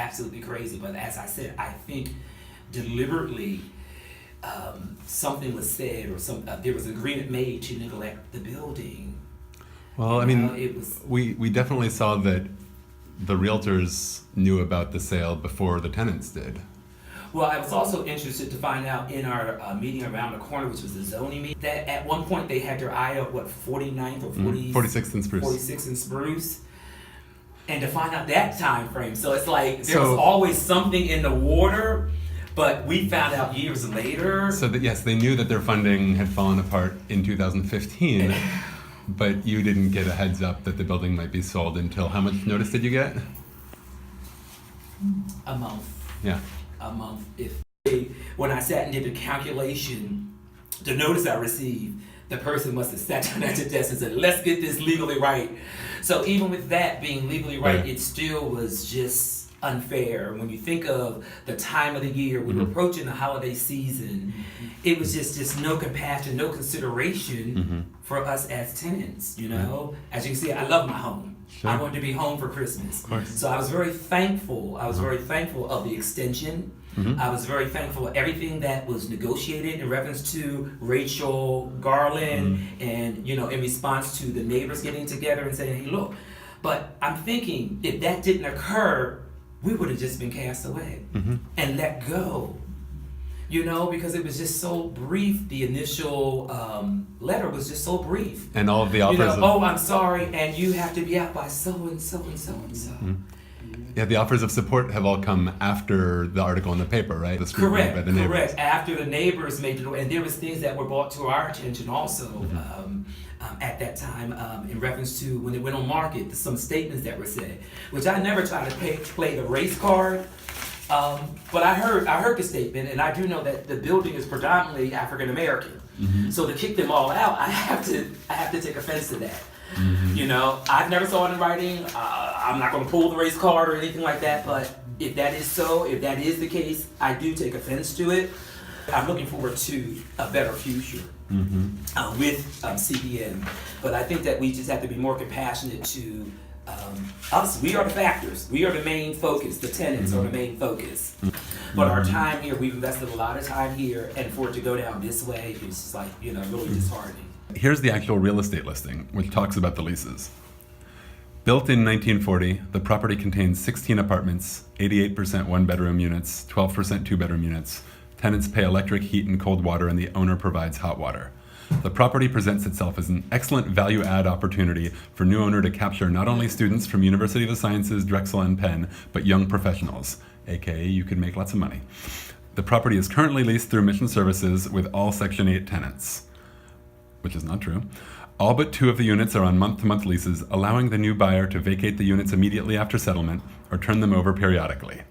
absolutely crazy. But as I said, I think deliberately something was said or there was an agreement made to neglect the building. Well, I mean, It was. we definitely saw that the realtors knew about the sale before the tenants did. Well, I was also interested to find out in our meeting around the corner, which was the zoning meeting, that at one point they had their eye up, 49th or 46th and Spruce. 46th and Spruce. And to find out that time frame. So it's like there So- was always something in the water, but we found out years later. So that, yes, they knew that their funding had fallen apart in 2015, but you didn't get a heads up that the building might be sold until how much notice did you get? A month. Yeah. A month. When I sat and did the calculation, the notice I received, the person must have sat down at the desk and said, let's get this legally right. So even with that being legally right, Yeah. it still was just unfair. When you think of the time of the year, we were approaching the holiday season, it was just no compassion, no consideration for us as tenants, you know? As you can see, I love my home. Sure. I wanted to be home for Christmas. Of course. So I was very thankful. I was very thankful of the extension. I was very thankful for everything that was negotiated in reference to Rachel Garland and, you know, in response to the neighbors getting together and saying, hey, look. But I'm thinking if that didn't occur, we would have just been cast away and let go. You know, because it was just so brief. The initial letter was just so brief. And all of the offers. You know, oh, I'm sorry, and you have to be out by so and so and so and so. Yeah, the offers of support have all come after the article in the paper, right? The scrutiny by the neighbors. Correct. After the neighbors made it, and there was things that were brought to our attention also at that time in reference to when it went on market. Some statements that were said, which I never try to play the race card. But I heard the statement, and I do know that the building is predominantly African American. So to kick them all out, I have to take offense to that. You know, I've never saw it in writing. I'm not going to pull the race card or anything like that. But if that is so, if that is the case, I do take offense to it. I'm looking forward to a better future with CPN. But I think that we just have to be more compassionate to us. We are the factors. We are the main focus. The tenants are the main focus. But our time here, we've invested a lot of time here, and for it to go down this way, it's just like, you know, really disheartening. Here's the actual real estate listing, which talks about the leases. Built in 1940, the property contains 16 apartments, 88% one-bedroom units, 12% two-bedroom units. Tenants pay electric, heat, and cold water, and the owner provides hot water. The property presents itself as an excellent value-add opportunity for new owner to capture not only students from University of the Sciences, Drexel, and Penn, but young professionals, aka you could make lots of money. The property is currently leased through Mission Services with all Section 8 tenants, which is not true. All but 2 of the units are on month-to-month leases, allowing the new buyer to vacate the units immediately after settlement or turn them over periodically.